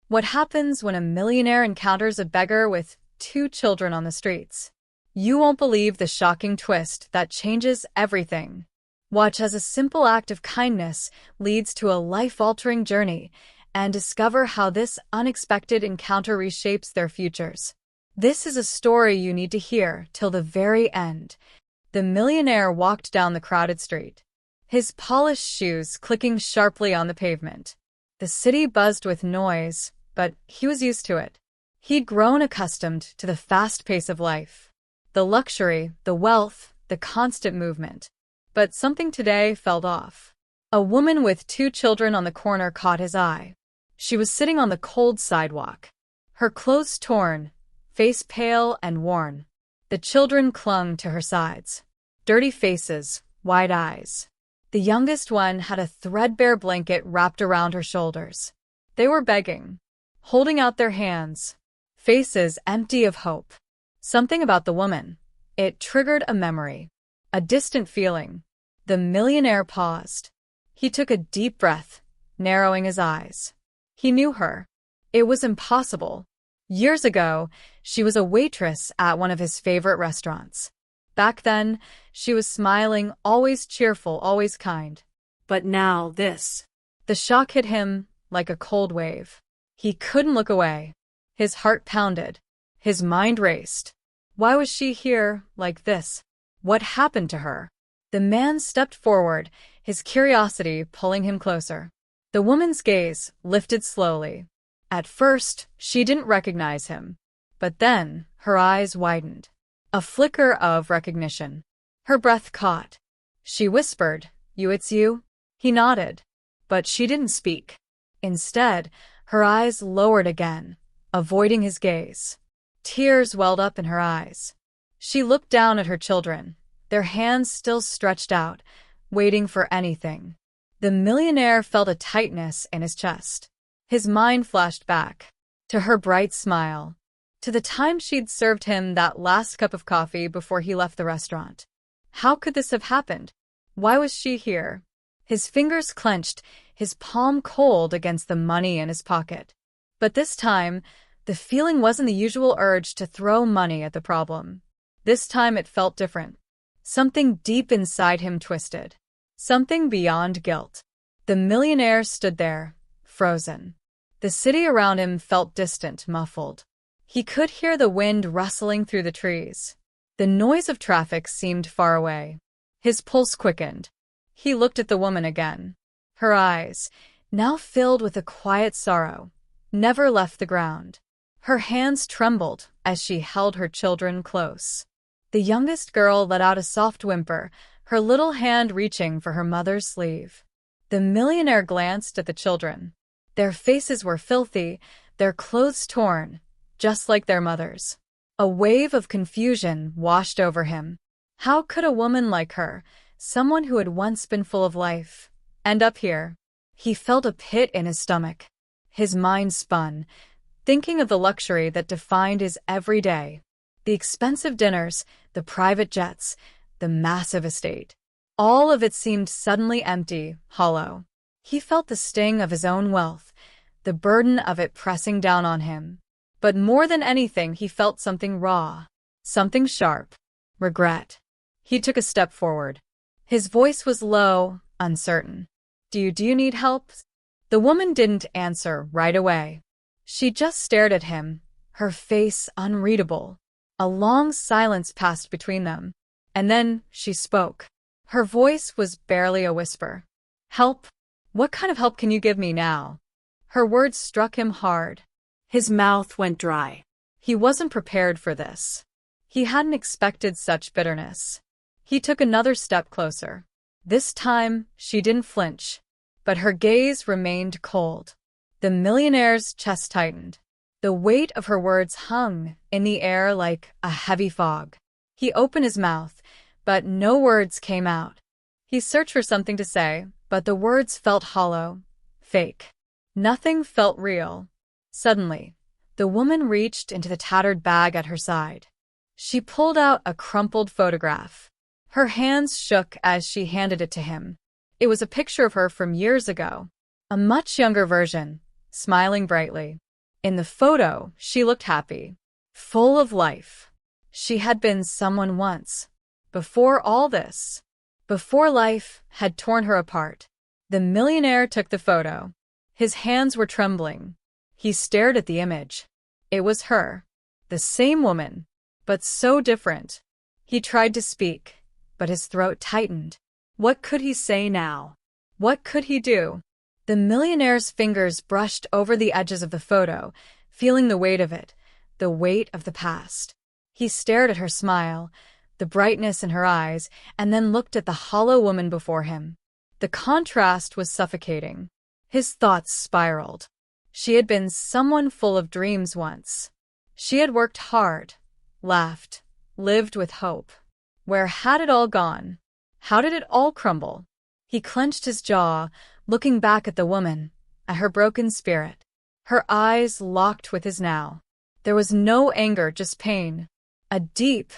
What happens when a millionaire encounters a beggar with 2 children on the streets? You won't believe the shocking twist that changes everything. Watch as a simple act of kindness leads to a life-altering journey, and discover how this unexpected encounter reshapes their futures. This is a story you need to hear till the very end. The millionaire walked down the crowded street, his polished shoes clicking sharply on the pavement. The city buzzed with noise, but he was used to it. He'd grown accustomed to the fast pace of life, the luxury, the wealth, the constant movement. But something today felt off. A woman with 2 children on the corner caught his eye. She was sitting on the cold sidewalk, her clothes torn, face pale and worn. The children clung to her sides. Dirty faces, wide eyes. The youngest one had a threadbare blanket wrapped around her shoulders. They were begging, holding out their hands, faces empty of hope. Something about the woman. It triggered a memory, a distant feeling. The millionaire paused. He took a deep breath, narrowing his eyes. He knew her. It was impossible. Years ago, she was a waitress at one of his favorite restaurants. Back then, she was smiling, always cheerful, always kind. But now this. The shock hit him like a cold wave. He couldn't look away. His heart pounded. His mind raced. Why was she here like this? What happened to her? The man stepped forward, his curiosity pulling him closer. The woman's gaze lifted slowly. At first, she didn't recognize him. But then, her eyes widened. A flicker of recognition. Her breath caught. She whispered, It's you?" He nodded. But she didn't speak. Instead, her eyes lowered again, avoiding his gaze. Tears welled up in her eyes. She looked down at her children, their hands still stretched out, waiting for anything. The millionaire felt a tightness in his chest. His mind flashed back to her bright smile, to the time she'd served him that last cup of coffee before he left the restaurant. How could this have happened? Why was she here? His fingers clenched, his palm cold against the money in his pocket. But this time, the feeling wasn't the usual urge to throw money at the problem. This time it felt different. Something deep inside him twisted. Something beyond guilt. The millionaire stood there, frozen. The city around him felt distant, muffled. He could hear the wind rustling through the trees. The noise of traffic seemed far away. His pulse quickened. He looked at the woman again. Her eyes, now filled with a quiet sorrow, never left the ground. Her hands trembled as she held her children close. The youngest girl let out a soft whimper, her little hand reaching for her mother's sleeve. The millionaire glanced at the children. Their faces were filthy, their clothes torn, just like their mother's. A wave of confusion washed over him. How could a woman like her, someone who had once been full of life, end up here? He felt a pit in his stomach. His mind spun, thinking of the luxury that defined his everyday. The expensive dinners, the private jets, the massive estate. All of it seemed suddenly empty, hollow. He felt the sting of his own wealth, the burden of it pressing down on him. But more than anything, he felt something raw, something sharp. Regret. He took a step forward. His voice was low, uncertain. Do you need help?" The woman didn't answer right away. She just stared at him, her face unreadable. A long silence passed between them. And then she spoke. Her voice was barely a whisper. "Help? What kind of help can you give me now?" Her words struck him hard. His mouth went dry. He wasn't prepared for this. He hadn't expected such bitterness. He took another step closer. This time, she didn't flinch, but her gaze remained cold. The millionaire's chest tightened. The weight of her words hung in the air like a heavy fog. He opened his mouth, but no words came out. He searched for something to say, but the words felt hollow, fake. Nothing felt real. Suddenly, the woman reached into the tattered bag at her side. She pulled out a crumpled photograph. Her hands shook as she handed it to him. It was a picture of her from years ago. A much younger version, smiling brightly. In the photo, she looked happy, full of life. She had been someone once. Before all this. Before life had torn her apart. The millionaire took the photo. His hands were trembling. He stared at the image. It was her. The same woman, but so different. He tried to speak, but his throat tightened. What could he say now? What could he do? The millionaire's fingers brushed over the edges of the photo, feeling the weight of it, the weight of the past. He stared at her smile, the brightness in her eyes, and then looked at the hollow woman before him. The contrast was suffocating. His thoughts spiraled. She had been someone full of dreams once. She had worked hard, laughed, lived with hope. Where had it all gone? How did it all crumble? He clenched his jaw, looking back at the woman, at her broken spirit. Her eyes locked with his now. There was no anger, just pain. A deep,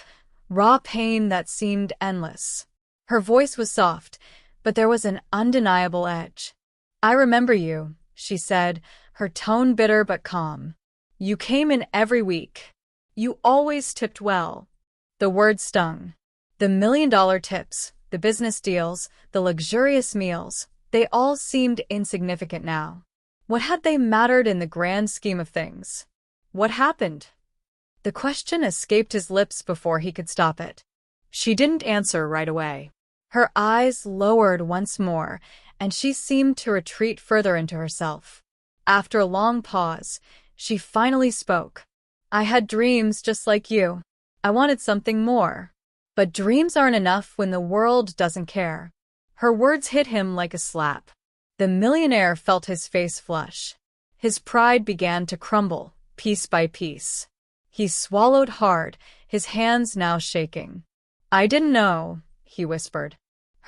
raw pain that seemed endless. Her voice was soft, but there was an undeniable edge. "I remember you," she said, her tone bitter but calm. "You came in every week. You always tipped well." The word stung. The $1 million tips, the business deals, the luxurious meals, they all seemed insignificant now. What had they mattered in the grand scheme of things? What happened? The question escaped his lips before he could stop it. She didn't answer right away. Her eyes lowered once more, and she seemed to retreat further into herself. After a long pause, she finally spoke. "I had dreams just like you. I wanted something more. But dreams aren't enough when the world doesn't care." Her words hit him like a slap. The millionaire felt his face flush. His pride began to crumble, piece by piece. He swallowed hard, his hands now shaking. "I didn't know," he whispered.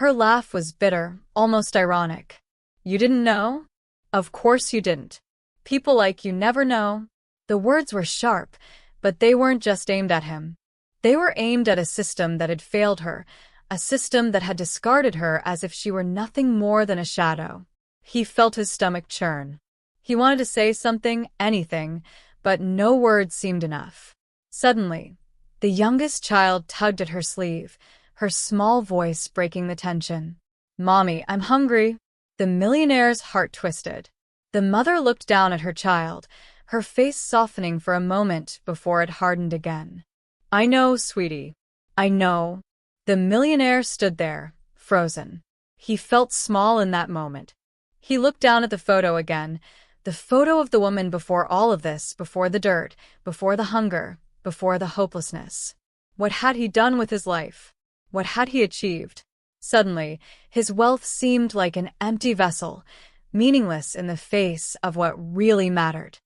Her laugh was bitter, almost ironic. "You didn't know? Of course you didn't. People like you never know." The words were sharp, but they weren't just aimed at him. They were aimed at a system that had failed her, a system that had discarded her as if she were nothing more than a shadow. He felt his stomach churn. He wanted to say something, anything, but no words seemed enough. Suddenly, the youngest child tugged at her sleeve, her small voice breaking the tension. "Mommy, I'm hungry." The millionaire's heart twisted. The mother looked down at her child, her face softening for a moment before it hardened again. "I know, sweetie. I know." The millionaire stood there, frozen. He felt small in that moment. He looked down at the photo again, the photo of the woman before all of this, before the dirt, before the hunger, before the hopelessness. What had he done with his life? What had he achieved? Suddenly, his wealth seemed like an empty vessel, meaningless in the face of what really mattered.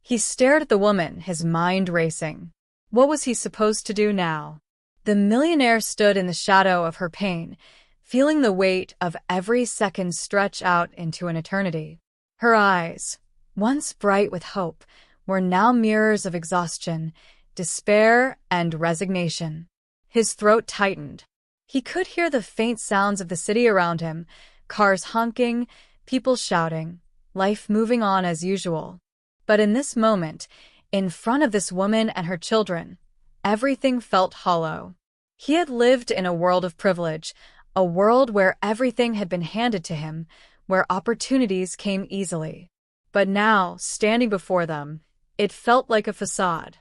He stared at the woman, his mind racing. What was he supposed to do now? The millionaire stood in the shadow of her pain, feeling the weight of every second stretch out into an eternity. Her eyes, once bright with hope, were now mirrors of exhaustion, despair, and resignation. His throat tightened. He could hear the faint sounds of the city around him, cars honking, people shouting, life moving on as usual. But in this moment, in front of this woman and her children, everything felt hollow. He had lived in a world of privilege, a world where everything had been handed to him, where opportunities came easily. But now, standing before them, it felt like a facade.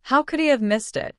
How could he have missed it?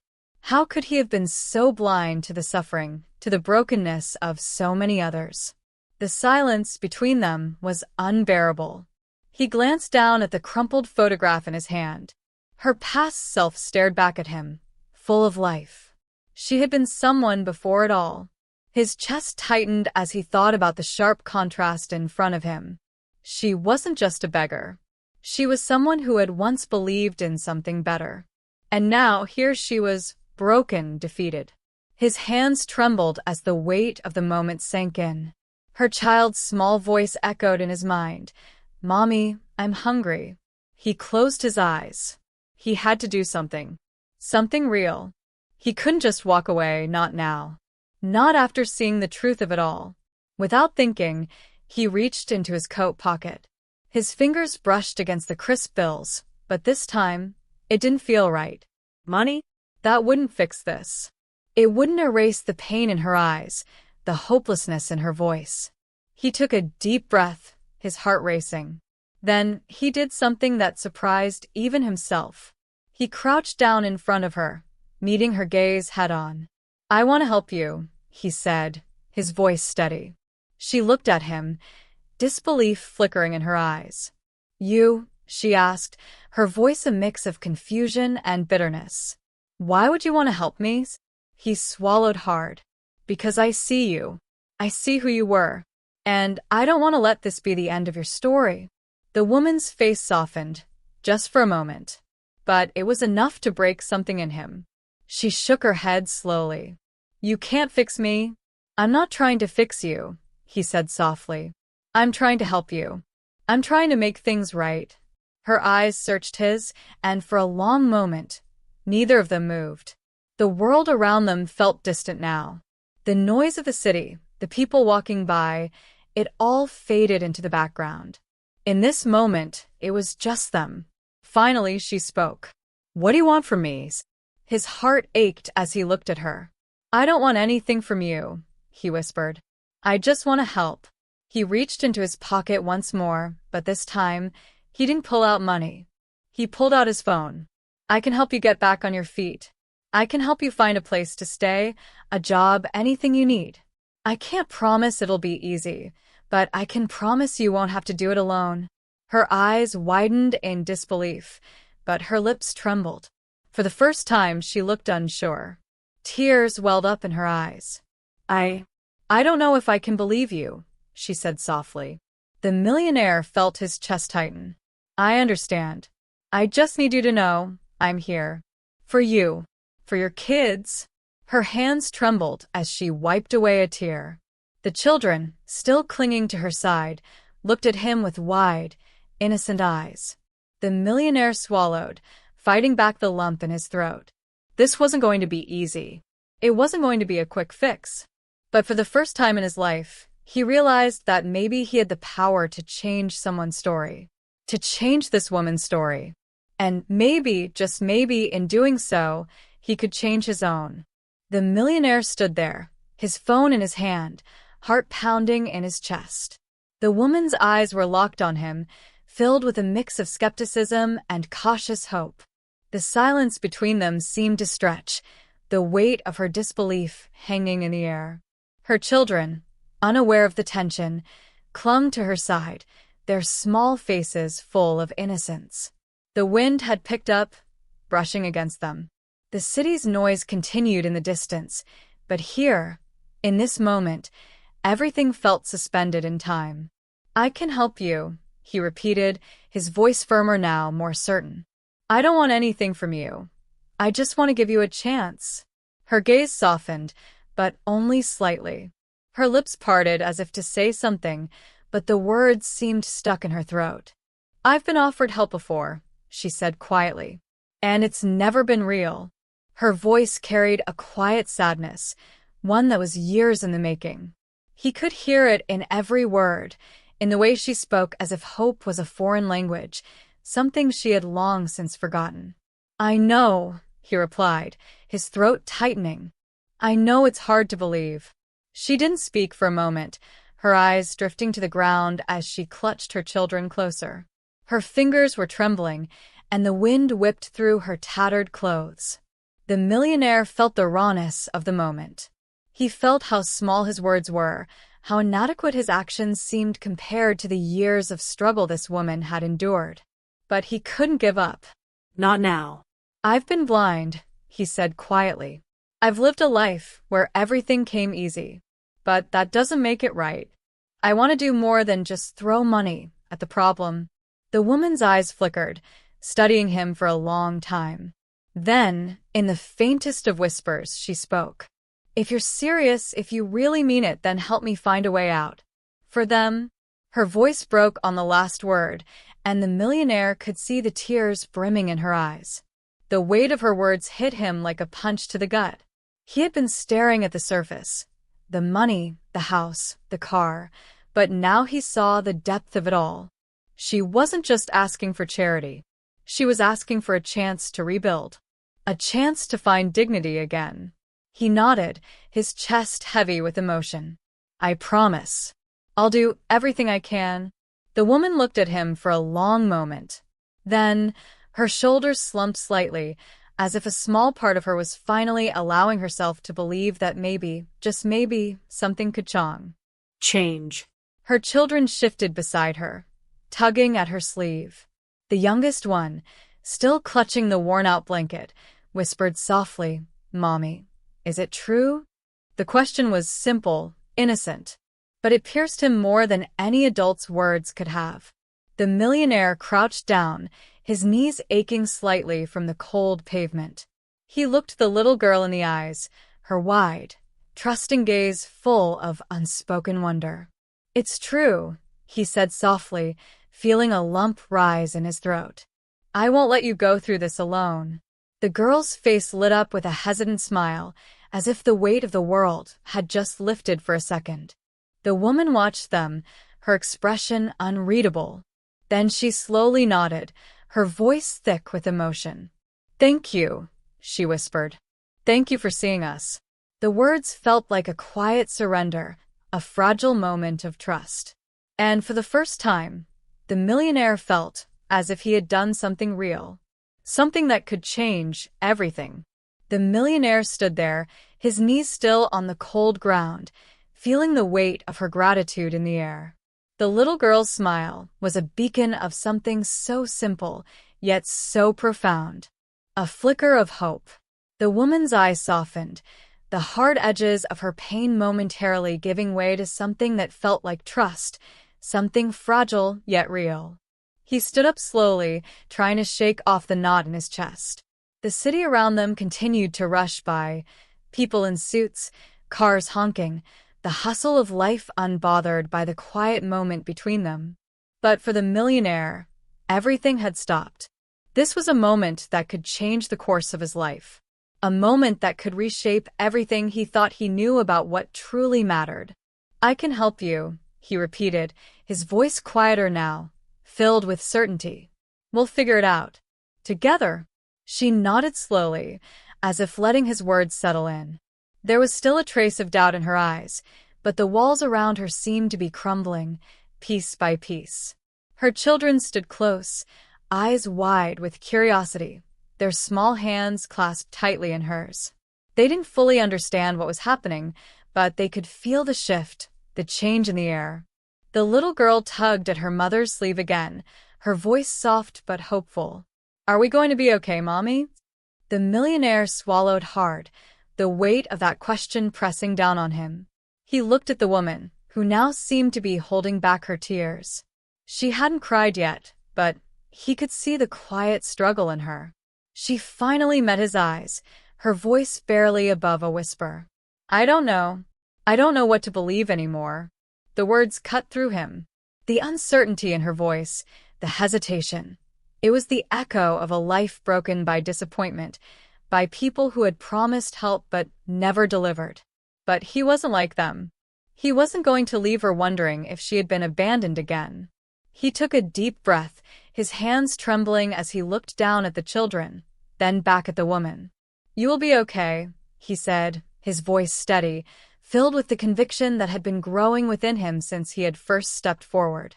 How could he have been so blind to the suffering, to the brokenness of so many others? The silence between them was unbearable. He glanced down at the crumpled photograph in his hand. Her past self stared back at him, full of life. She had been someone before it all. His chest tightened as he thought about the sharp contrast in front of him. She wasn't just a beggar. She was someone who had once believed in something better. And now here she was, broken, defeated. His hands trembled as the weight of the moment sank in. Her child's small voice echoed in his mind. "Mommy, I'm hungry." He closed his eyes. He had to do something. Something real. He couldn't just walk away, not now. Not after seeing the truth of it all. Without thinking, he reached into his coat pocket. His fingers brushed against the crisp bills, But this time, it didn't feel right. Money? That wouldn't fix this. It wouldn't erase the pain in her eyes, the hopelessness in her voice. He took a deep breath, his heart racing. Then he did something that surprised even himself. He crouched down in front of her, meeting her gaze head-on. "I want to help you," he said, his voice steady. She looked at him, disbelief flickering in her eyes. "You?" she asked, her voice a mix of confusion and bitterness. "Why would you want to help me?" He swallowed hard. "Because I see you. I see who you were. And I don't want to let this be the end of your story." The woman's face softened, just for a moment. But it was enough to break something in him. She shook her head slowly. "You can't fix me." "I'm not trying to fix you," he said softly. "I'm trying to help you. I'm trying to make things right." Her eyes searched his, and for a long moment, neither of them moved. The world around them felt distant now. The noise of the city, the people walking by, it all faded into the background. In this moment, it was just them. Finally, she spoke. "What do you want from me?" His heart ached as he looked at her. "I don't want anything from you," he whispered. "I just want to help." He reached into his pocket once more, but this time, he didn't pull out money. He pulled out his phone. "I can help you get back on your feet. I can help you find a place to stay, a job, anything you need. I can't promise it'll be easy, but I can promise you won't have to do it alone." Her eyes widened in disbelief, but her lips trembled. For the first time, she looked unsure. Tears welled up in her eyes. I don't know if I can believe you," she said softly. The millionaire felt his chest tighten. "I understand. I just need you to know, I'm here. For you. For your kids." Her hands trembled as she wiped away a tear. The children, still clinging to her side, looked at him with wide, innocent eyes. The millionaire swallowed, fighting back the lump in his throat. This wasn't going to be easy. It wasn't going to be a quick fix. But for the first time in his life, he realized that maybe he had the power to change someone's story. To change this woman's story. And maybe, just maybe, in doing so, he could change his own. The millionaire stood there, his phone in his hand, heart pounding in his chest. The woman's eyes were locked on him, filled with a mix of skepticism and cautious hope. The silence between them seemed to stretch, the weight of her disbelief hanging in the air. Her children, unaware of the tension, clung to her side, their small faces full of innocence. The wind had picked up, brushing against them. The city's noise continued in the distance, but here, in this moment, everything felt suspended in time. "I can help you," he repeated, his voice firmer now, more certain. "I don't want anything from you. I just want to give you a chance." Her gaze softened, but only slightly. Her lips parted as if to say something, but the words seemed stuck in her throat. "I've been offered help before," she said quietly. "And it's never been real." Her voice carried a quiet sadness, one that was years in the making. He could hear it in every word, in the way she spoke as if hope was a foreign language, something she had long since forgotten. "I know," he replied, his throat tightening. "I know it's hard to believe." She didn't speak for a moment, her eyes drifting to the ground as she clutched her children closer. Her fingers were trembling, and the wind whipped through her tattered clothes. The millionaire felt the rawness of the moment. He felt how small his words were, how inadequate his actions seemed compared to the years of struggle this woman had endured. But he couldn't give up. "Not now." "I've been blind," he said quietly. "I've lived a life where everything came easy. But that doesn't make it right. I want to do more than just throw money at the problem." The woman's eyes flickered, studying him for a long time. Then, in the faintest of whispers, she spoke. "If you're serious, if you really mean it, then help me find a way out. For them." Her voice broke on the last word, and the millionaire could see the tears brimming in her eyes. The weight of her words hit him like a punch to the gut. He had been staring at the surface, the money, the house, the car, but now he saw the depth of it all. She wasn't just asking for charity. She was asking for a chance to rebuild. A chance to find dignity again. He nodded, his chest heavy with emotion. I promise. I'll do everything I can. The woman looked at him for a long moment. Then, her shoulders slumped slightly, as if a small part of her was finally allowing herself to believe that maybe, just maybe, something could change. Her children shifted beside her, tugging at her sleeve. The youngest one, still clutching the worn-out blanket, whispered softly, "Mommy, is it true?" The question was simple, innocent, but it pierced him more than any adult's words could have. The millionaire crouched down, his knees aching slightly from the cold pavement. He looked the little girl in the eyes, her wide, trusting gaze full of unspoken wonder. "It's true," he said softly, feeling a lump rise in his throat. "I won't let you go through this alone." The girl's face lit up with a hesitant smile, as if the weight of the world had just lifted for a second. The woman watched them, her expression unreadable. Then she slowly nodded, her voice thick with emotion. "Thank you," she whispered. "Thank you for seeing us." The words felt like a quiet surrender, a fragile moment of trust. And for the first time, the millionaire felt as if he had done something real. Something that could change everything. The millionaire stood there, his knees still on the cold ground, feeling the weight of her gratitude in the air. The little girl's smile was a beacon of something so simple, yet so profound. A flicker of hope. The woman's eyes softened, the hard edges of her pain momentarily giving way to something that felt like trust, something fragile yet real. He stood up slowly, trying to shake off the knot in his chest. The city around them continued to rush by, people in suits, cars honking, the hustle of life unbothered by the quiet moment between them. But for the millionaire, everything had stopped. This was a moment that could change the course of his life. A moment that could reshape everything he thought he knew about what truly mattered. "I can help you," he repeated, his voice quieter now, filled with certainty. "We'll figure it out. Together." She nodded slowly, as if letting his words settle in. There was still a trace of doubt in her eyes, but the walls around her seemed to be crumbling, piece by piece. Her children stood close, eyes wide with curiosity, their small hands clasped tightly in hers. They didn't fully understand what was happening, but they could feel the shift, the change in the air. The little girl tugged at her mother's sleeve again, her voice soft but hopeful. "Are we going to be okay, Mommy?" The millionaire swallowed hard, the weight of that question pressing down on him. He looked at the woman, who now seemed to be holding back her tears. She hadn't cried yet, but he could see the quiet struggle in her. She finally met his eyes, her voice barely above a whisper. "I don't know. I don't know what to believe anymore." The words cut through him. The uncertainty in her voice, the hesitation. It was the echo of a life broken by disappointment, by people who had promised help but never delivered. But he wasn't like them. He wasn't going to leave her wondering if she had been abandoned again. He took a deep breath, his hands trembling as he looked down at the children, then back at the woman. "You will be okay," he said, his voice steady, filled with the conviction that had been growing within him since he had first stepped forward.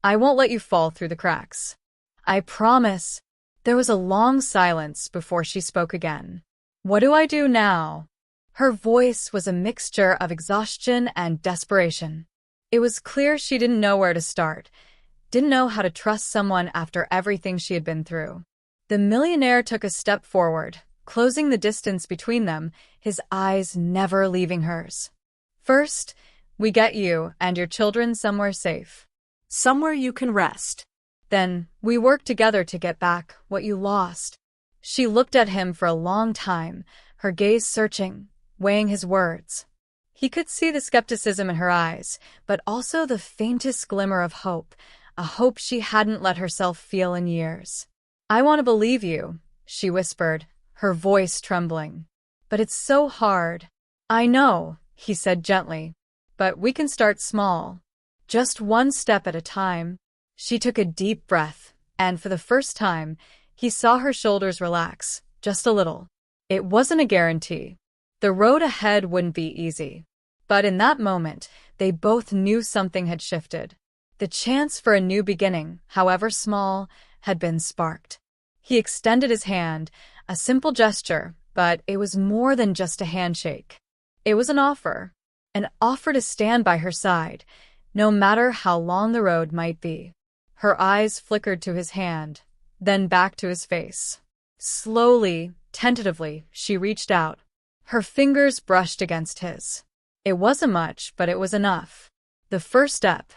"I won't let you fall through the cracks. I promise." There was a long silence before she spoke again. "What do I do now?" Her voice was a mixture of exhaustion and desperation. It was clear she didn't know where to start, didn't know how to trust someone after everything she had been through. The millionaire took a step forward, closing the distance between them, his eyes never leaving hers. "First, we get you and your children somewhere safe. Somewhere you can rest. Then, we work together to get back what you lost." She looked at him for a long time, her gaze searching, weighing his words. He could see the skepticism in her eyes, but also the faintest glimmer of hope, a hope she hadn't let herself feel in years. "I want to believe you," she whispered, her voice trembling. "But it's so hard." "I know," he said gently. "But we can start small. Just one step at a time." She took a deep breath, and for the first time, He saw her shoulders relax, just a little. It wasn't a guarantee. The road ahead wouldn't be easy. But in that moment, they both knew something had shifted. The chance for a new beginning, however small, had been sparked. He extended his hand, a simple gesture, but it was more than just a handshake. It was an offer to stand by her side, no matter how long the road might be. Her eyes flickered to his hand, then back to his face. Slowly, tentatively, she reached out. Her fingers brushed against his. It wasn't much, but it was enough. The first step.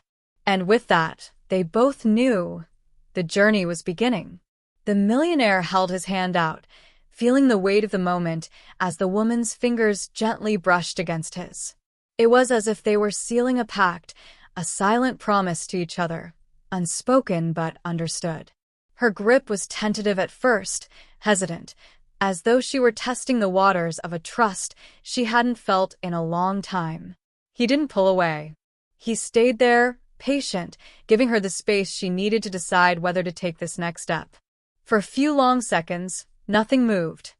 And with that, they both knew the journey was beginning. The millionaire held his hand out, feeling the weight of the moment as the woman's fingers gently brushed against his. It was as if they were sealing a pact, a silent promise to each other, unspoken but understood. Her grip was tentative at first, hesitant, as though she were testing the waters of a trust she hadn't felt in a long time. He didn't pull away. He stayed there, patient, giving her the space she needed to decide whether to take this next step. For a few long seconds, nothing moved.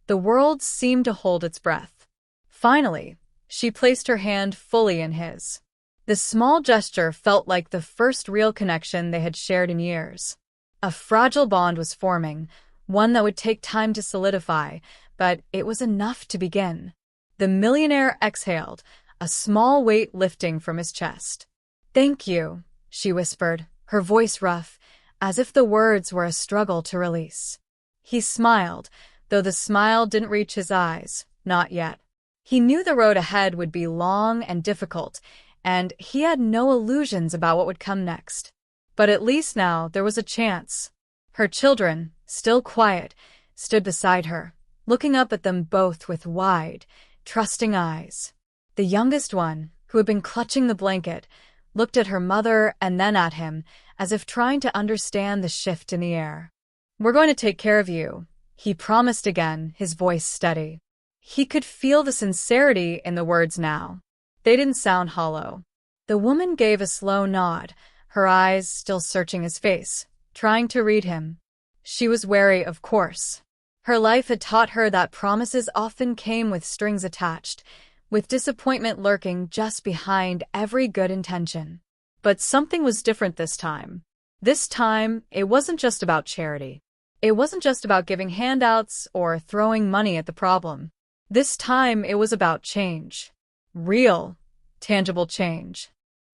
The world seemed to hold its breath. Finally, she placed her hand fully in his. The small gesture felt like the first real connection they had shared in years. A fragile bond was forming, one that would take time to solidify, but it was enough to begin. The millionaire exhaled, a small weight lifting from his chest. "Thank you," she whispered, her voice rough, as if the words were a struggle to release. He smiled, though the smile didn't reach his eyes, not yet. He knew the road ahead would be long and difficult, and he had no illusions about what would come next. But at least now there was a chance. Her children, still quiet, stood beside her, looking up at them both with wide, trusting eyes. The youngest one, who had been clutching the blanket, looked at her mother and then at him, as if trying to understand the shift in the air. "We're going to take care of you," he promised again, his voice steady. He could feel the sincerity in the words now. They didn't sound hollow. The woman gave a slow nod, her eyes still searching his face, trying to read him. She was wary, of course. Her life had taught her that promises often came with strings attached, with disappointment lurking just behind every good intention. But something was different this time. This time, it wasn't just about charity. It wasn't just about giving handouts or throwing money at the problem. This time, it was about change. Real, tangible change.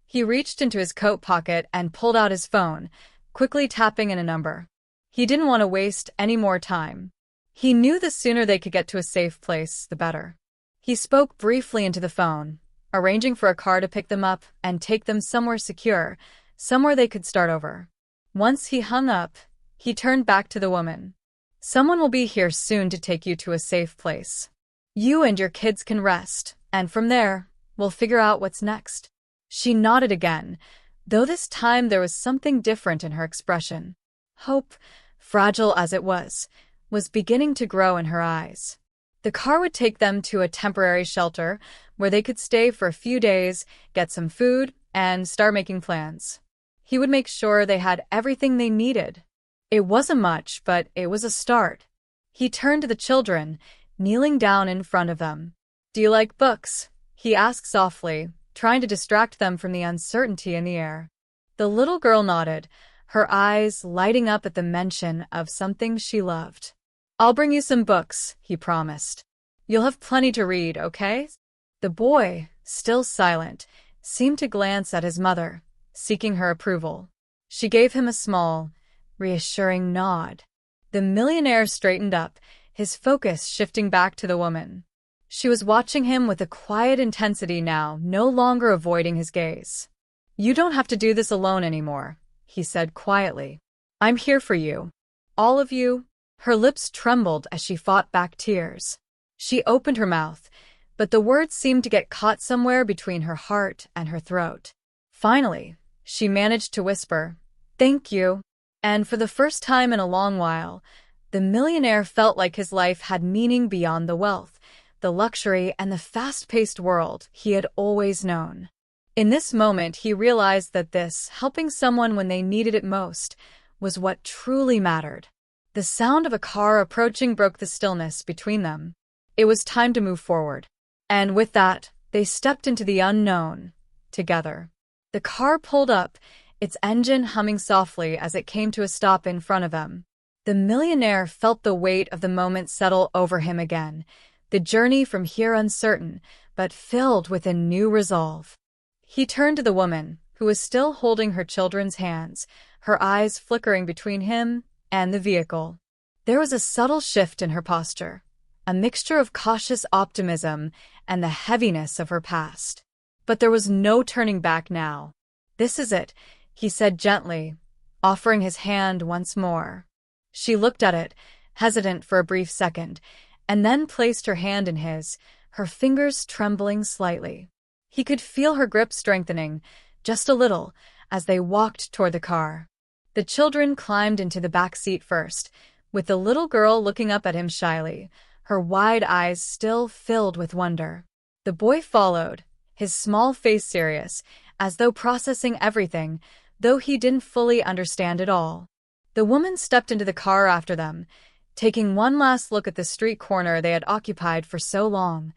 He reached into his coat pocket and pulled out his phone, quickly tapping in a number. He didn't want to waste any more time. He knew the sooner they could get to a safe place, the better. He spoke briefly into the phone, arranging for a car to pick them up and take them somewhere secure, somewhere they could start over. Once he hung up, he turned back to the woman. "Someone will be here soon to take you to a safe place. You and your kids can rest, and from there, we'll figure out what's next." She nodded again, though this time there was something different in her expression. Hope, fragile as it was beginning to grow in her eyes. The car would take them to a temporary shelter where they could stay for a few days, get some food, and start making plans. He would make sure they had everything they needed. It wasn't much, but it was a start. He turned to the children, kneeling down in front of them. "Do you like books?" he asked softly, trying to distract them from the uncertainty in the air. The little girl nodded, her eyes lighting up at the mention of something she loved. "I'll bring you some books," he promised. "You'll have plenty to read, okay?" The boy, still silent, seemed to glance at his mother, seeking her approval. She gave him a small, reassuring nod. The millionaire straightened up, his focus shifting back to the woman. She was watching him with a quiet intensity now, no longer avoiding his gaze. "You don't have to do this alone anymore," he said quietly. "I'm here for you. All of you." Her lips trembled as she fought back tears. She opened her mouth, but the words seemed to get caught somewhere between her heart and her throat. Finally, she managed to whisper, "Thank you." And for the first time in a long while, the millionaire felt like his life had meaning beyond the wealth, the luxury, and the fast-paced world he had always known. In this moment, he realized that helping someone when they needed it most, was what truly mattered. The sound of a car approaching broke the stillness between them. It was time to move forward. And with that, they stepped into the unknown, together. The car pulled up, its engine humming softly as it came to a stop in front of them. The millionaire felt the weight of the moment settle over him again, the journey from here uncertain, but filled with a new resolve. He turned to the woman, who was still holding her children's hands, her eyes flickering between him and the vehicle. There was a subtle shift in her posture, a mixture of cautious optimism and the heaviness of her past. But there was no turning back now. "This is it," he said gently, offering his hand once more. She looked at it, hesitant for a brief second, and then placed her hand in his, her fingers trembling slightly. He could feel her grip strengthening, just a little, as they walked toward the car. The children climbed into the back seat first, with the little girl looking up at him shyly, her wide eyes still filled with wonder. The boy followed, his small face serious, as though processing everything, though he didn't fully understand it all. The woman stepped into the car after them, taking one last look at the street corner they had occupied for so long,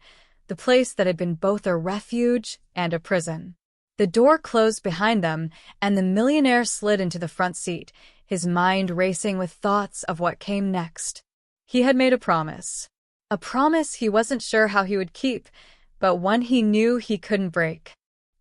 the place that had been both a refuge and a prison. The door closed behind them, and the millionaire slid into the front seat, his mind racing with thoughts of what came next. He had made a promise he wasn't sure how he would keep, but one he knew he couldn't break.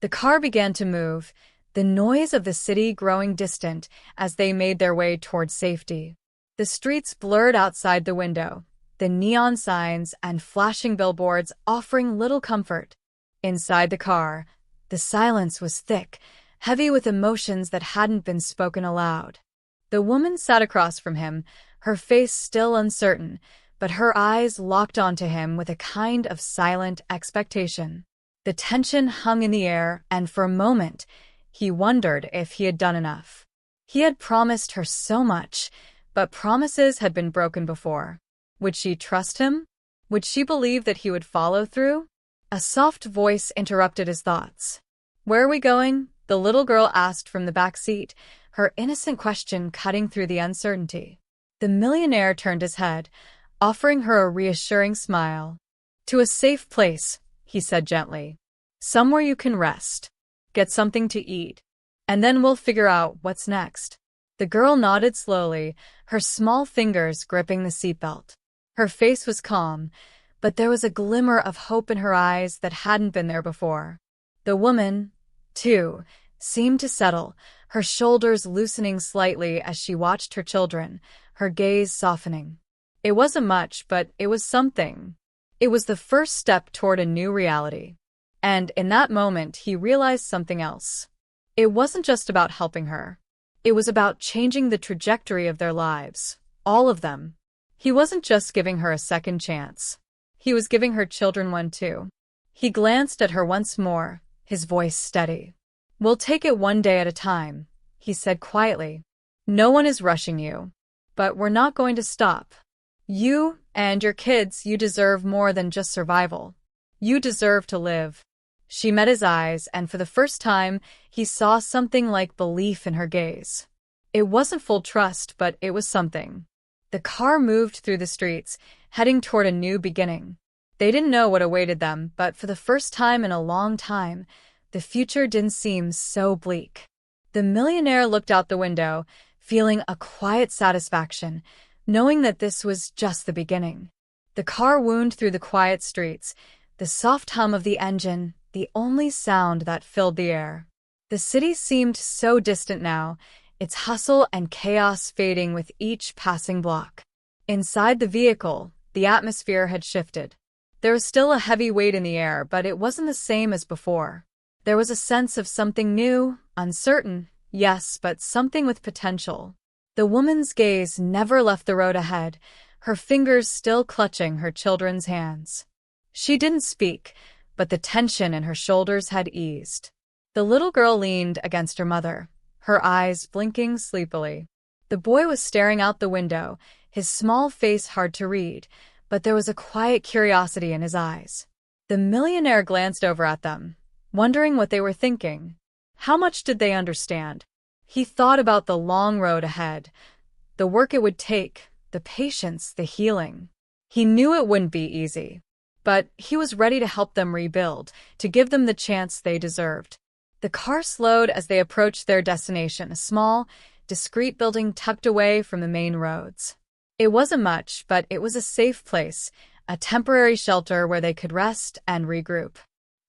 The car began to move, the noise of the city growing distant as they made their way toward safety. The streets blurred outside the window, the neon signs and flashing billboards offering little comfort. Inside the car, the silence was thick, heavy with emotions that hadn't been spoken aloud. The woman sat across from him, her face still uncertain, but her eyes locked onto him with a kind of silent expectation. The tension hung in the air, and for a moment, he wondered if he had done enough. He had promised her so much, but promises had been broken before. Would she trust him? Would she believe that he would follow through? A soft voice interrupted his thoughts. "Where are we going?" the little girl asked from the back seat, her innocent question cutting through the uncertainty. The millionaire turned his head, offering her a reassuring smile. "To a safe place," he said gently. "Somewhere you can rest. Get something to eat. And then we'll figure out what's next." The girl nodded slowly, her small fingers gripping the seatbelt. Her face was calm, but there was a glimmer of hope in her eyes that hadn't been there before. The woman, too, seemed to settle, her shoulders loosening slightly as she watched her children, her gaze softening. It wasn't much, but it was something. It was the first step toward a new reality. And in that moment, he realized something else. It wasn't just about helping her. It was about changing the trajectory of their lives, all of them. He wasn't just giving her a second chance. He was giving her children one too. He glanced at her once more, his voice steady. "We'll take it one day at a time," he said quietly. "No one is rushing you. But we're not going to stop. You and your kids, you deserve more than just survival. You deserve to live." She met his eyes, and for the first time, he saw something like belief in her gaze. It wasn't full trust, but it was something. The car moved through the streets, heading toward a new beginning. They didn't know what awaited them, but for the first time in a long time, the future didn't seem so bleak. The millionaire looked out the window, feeling a quiet satisfaction, knowing that this was just the beginning. The car wound through the quiet streets, the soft hum of the engine, the only sound that filled the air. The city seemed so distant now, its hustle and chaos fading with each passing block. Inside the vehicle, the atmosphere had shifted. There was still a heavy weight in the air, but it wasn't the same as before. There was a sense of something new, uncertain, yes, but something with potential. The woman's gaze never left the road ahead, her fingers still clutching her children's hands. She didn't speak, but the tension in her shoulders had eased. The little girl leaned against her mother, her eyes blinking sleepily. The boy was staring out the window, his small face hard to read, but there was a quiet curiosity in his eyes. The millionaire glanced over at them, wondering what they were thinking. How much did they understand? He thought about the long road ahead, the work it would take, the patience, the healing. He knew it wouldn't be easy, but he was ready to help them rebuild, to give them the chance they deserved. The car slowed as they approached their destination, a small, discreet building tucked away from the main roads. It wasn't much, but it was a safe place, a temporary shelter where they could rest and regroup.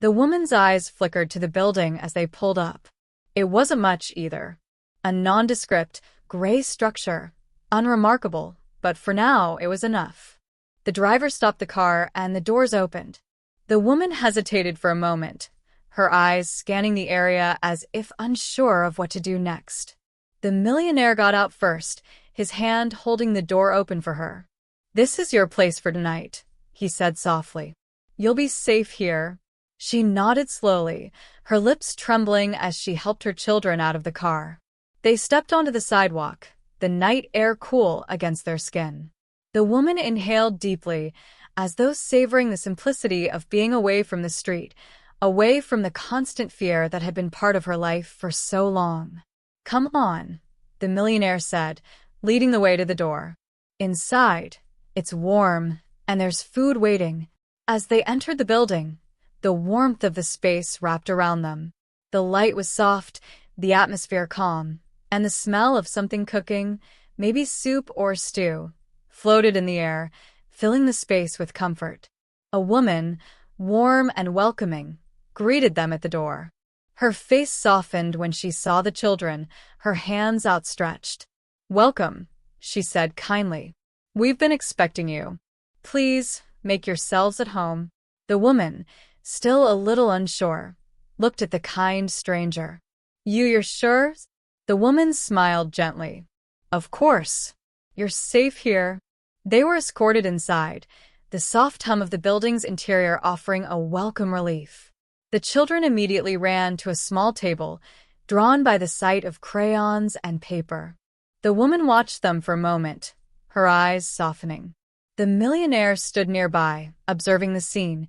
The woman's eyes flickered to the building as they pulled up. It wasn't much either. A nondescript, gray structure. Unremarkable, but for now it was enough. The driver stopped the car and the doors opened. The woman hesitated for a moment, her eyes scanning the area as if unsure of what to do next. The millionaire got out first, his hand holding the door open for her. "This is your place for tonight," he said softly. "You'll be safe here." She nodded slowly, her lips trembling as she helped her children out of the car. They stepped onto the sidewalk, the night air cool against their skin. The woman inhaled deeply, as though savoring the simplicity of being away from the street, away from the constant fear that had been part of her life for so long. "Come on," the millionaire said, leading the way to the door. "Inside, it's warm, and there's food waiting." As they entered the building, the warmth of the space wrapped around them. The light was soft, the atmosphere calm, and the smell of something cooking, maybe soup or stew, floated in the air, filling the space with comfort. A woman, warm and welcoming, greeted them at the door. Her face softened when she saw the children, her hands outstretched. "Welcome," she said kindly. "We've been expecting you. Please, make yourselves at home." The woman, still a little unsure, looked at the kind stranger. You're sure?" The woman smiled gently. "Of course. You're safe here." They were escorted inside, the soft hum of the building's interior offering a welcome relief. The children immediately ran to a small table, drawn by the sight of crayons and paper. The woman watched them for a moment, her eyes softening. The millionaire stood nearby, observing the scene,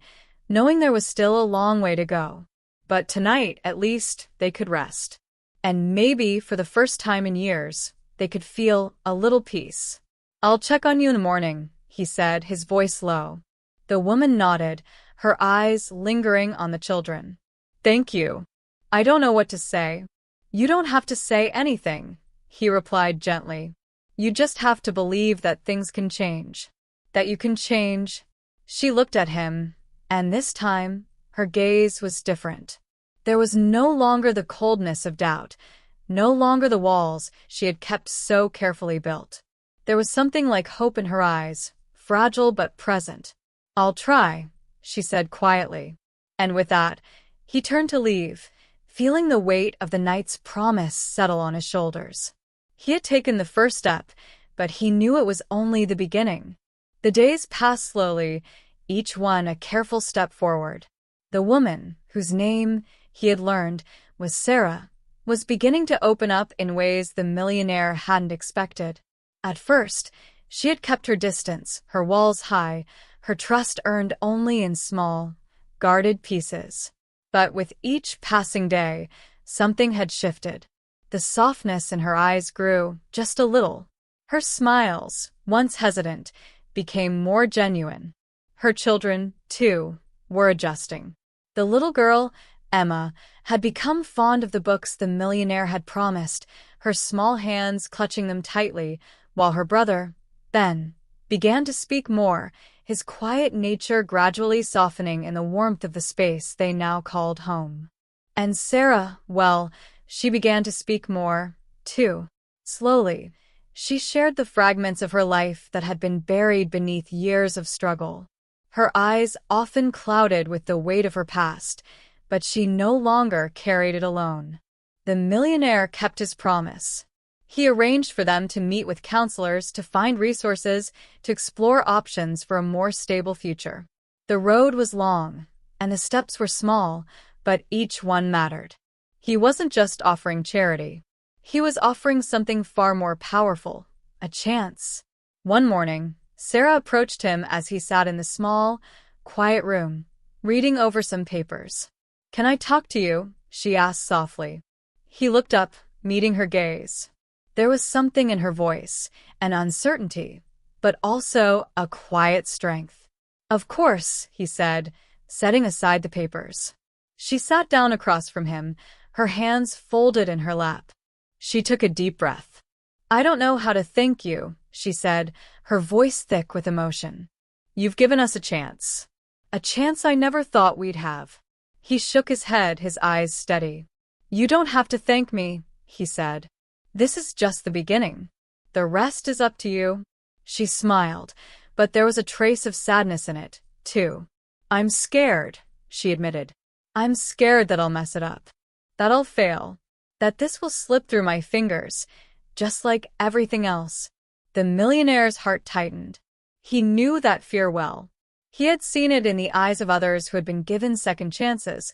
knowing there was still a long way to go. But tonight, at least, they could rest. And maybe, for the first time in years, they could feel a little peace. "I'll check on you in the morning," he said, his voice low. The woman nodded, her eyes lingering on the children. "Thank you. I don't know what to say." "You don't have to say anything," he replied gently. "You just have to believe that things can change. That you can change." She looked at him, and this time, her gaze was different. There was no longer the coldness of doubt, no longer the walls she had kept so carefully built. There was something like hope in her eyes, fragile but present. "I'll try," she said quietly. And with that, he turned to leave, feeling the weight of the night's promise settle on his shoulders. He had taken the first step, but he knew it was only the beginning. The days passed slowly, each one a careful step forward. The woman, whose name, he had learned, was Sarah, was beginning to open up in ways the millionaire hadn't expected. At first, she had kept her distance, her walls high, her trust earned only in small, guarded pieces. But with each passing day, something had shifted. The softness in her eyes grew, just a little. Her smiles, once hesitant, became more genuine. Her children, too, were adjusting. The little girl, Emma, had become fond of the books the millionaire had promised, her small hands clutching them tightly, while her brother, Ben, began to speak more, his quiet nature gradually softening in the warmth of the space they now called home. And Sarah, well, she began to speak more, too. Slowly, she shared the fragments of her life that had been buried beneath years of struggle. Her eyes often clouded with the weight of her past, but she no longer carried it alone. The millionaire kept his promise. He arranged for them to meet with counselors to find resources to explore options for a more stable future. The road was long, and the steps were small, but each one mattered. He wasn't just offering charity. He was offering something far more powerful, a chance. One morning, Sarah approached him as he sat in the small, quiet room, reading over some papers. "Can I talk to you?" she asked softly. He looked up, meeting her gaze. There was something in her voice, an uncertainty, but also a quiet strength. "Of course," he said, setting aside the papers. She sat down across from him, her hands folded in her lap. She took a deep breath. "I don't know how to thank you," she said, her voice thick with emotion. "You've given us a chance. A chance I never thought we'd have." He shook his head, his eyes steady. "You don't have to thank me," he said. "This is just the beginning. The rest is up to you." She smiled, but there was a trace of sadness in it, too. "I'm scared," she admitted. "I'm scared that I'll mess it up. That I'll fail. That this will slip through my fingers, just like everything else." The millionaire's heart tightened. He knew that fear well. He had seen it in the eyes of others who had been given second chances,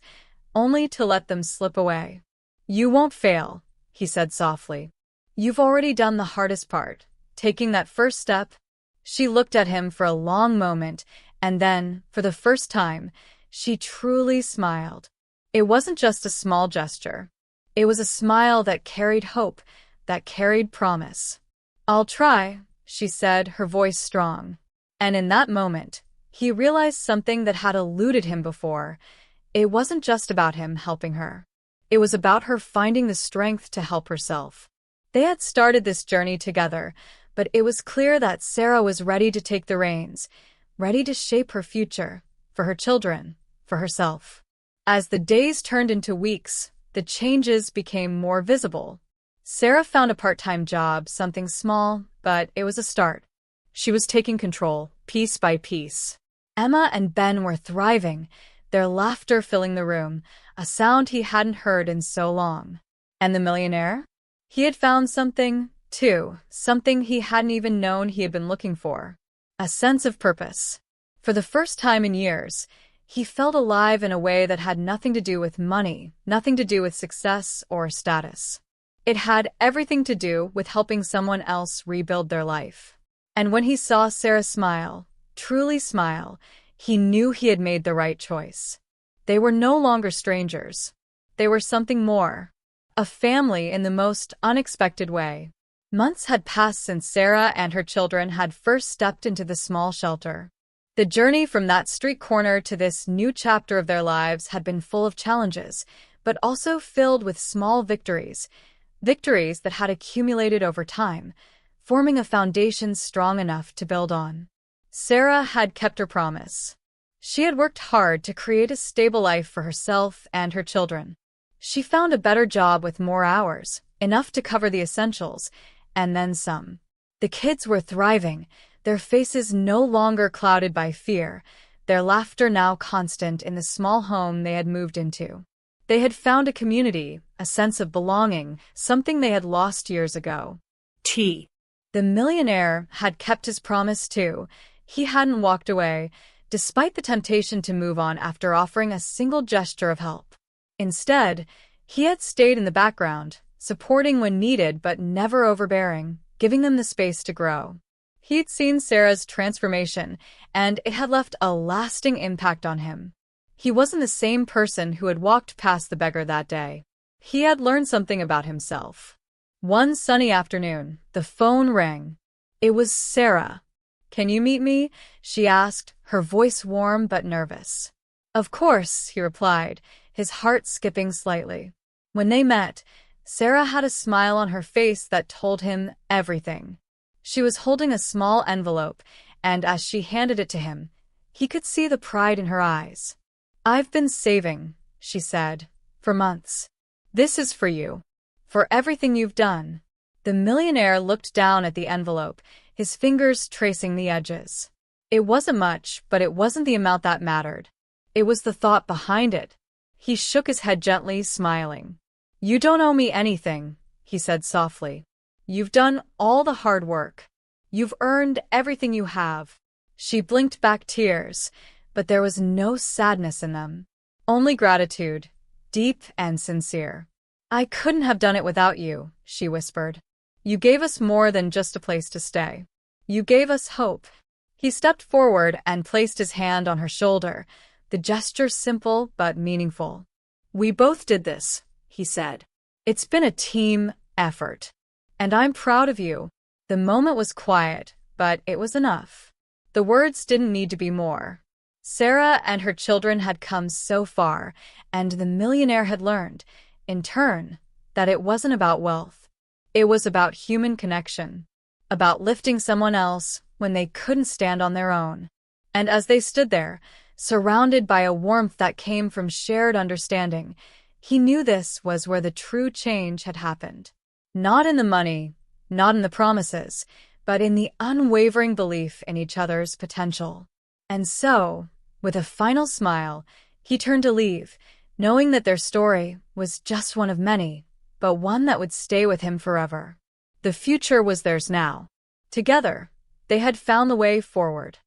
only to let them slip away. "You won't fail," he said softly. "You've already done the hardest part, taking that first step." She looked at him for a long moment, and then, for the first time, she truly smiled. It wasn't just a small gesture. It was a smile that carried hope, that carried promise. "I'll try," she said, her voice strong. And in that moment, he realized something that had eluded him before. It wasn't just about him helping her. It was about her finding the strength to help herself. They had started this journey together, but it was clear that Sarah was ready to take the reins, ready to shape her future, for her children, for herself. As the days turned into weeks, the changes became more visible. Sarah found a part-time job, something small, but it was a start. She was taking control, piece by piece. Emma and Ben were thriving, their laughter filling the room, a sound he hadn't heard in so long. And the millionaire? He had found something, too, something he hadn't even known he had been looking for. A sense of purpose. For the first time in years, he felt alive in a way that had nothing to do with money, nothing to do with success or status. It had everything to do with helping someone else rebuild their life. And when he saw Sarah smile, truly smile, he knew he had made the right choice. They were no longer strangers. They were something more. A family in the most unexpected way. Months had passed since Sarah and her children had first stepped into the small shelter. The journey from that street corner to this new chapter of their lives had been full of challenges, but also filled with small victories, victories that had accumulated over time, forming a foundation strong enough to build on. Sarah had kept her promise. She had worked hard to create a stable life for herself and her children. She found a better job with more hours, enough to cover the essentials, and then some. The kids were thriving, their faces no longer clouded by fear, their laughter now constant in the small home they had moved into. They had found a community, a sense of belonging, something they had lost years ago. T. The millionaire had kept his promise too. He hadn't walked away, despite the temptation to move on after offering a single gesture of help. Instead, he had stayed in the background, supporting when needed but never overbearing, giving them the space to grow. He'd seen Sarah's transformation, and it had left a lasting impact on him. He wasn't the same person who had walked past the beggar that day. He had learned something about himself. One sunny afternoon, the phone rang. It was Sarah. "Can you meet me?" she asked, her voice warm but nervous. "Of course," he replied, his heart skipping slightly. When they met, Sarah had a smile on her face that told him everything. She was holding a small envelope, and as she handed it to him, he could see the pride in her eyes. "I've been saving," she said, "for months. This is for you. For everything you've done." The millionaire looked down at the envelope, his fingers tracing the edges. It wasn't much, but it wasn't the amount that mattered. It was the thought behind it. He shook his head gently, smiling. "You don't owe me anything," he said softly. "You've done all the hard work. You've earned everything you have." She blinked back tears, but there was no sadness in them. Only gratitude, deep and sincere. "I couldn't have done it without you," she whispered. "You gave us more than just a place to stay. You gave us hope." He stepped forward and placed his hand on her shoulder, the gesture simple but meaningful. "We both did this," he said. "It's been a team effort. And I'm proud of you." The moment was quiet, but it was enough. The words didn't need to be more. Sarah and her children had come so far, and the millionaire had learned, in turn, that it wasn't about wealth. It was about human connection, about lifting someone else when they couldn't stand on their own. And as they stood there, surrounded by a warmth that came from shared understanding, he knew this was where the true change had happened. Not in the money, not in the promises, but in the unwavering belief in each other's potential. And so, with a final smile, he turned to leave, knowing that their story was just one of many, but one that would stay with him forever. The future was theirs now. Together, they had found the way forward.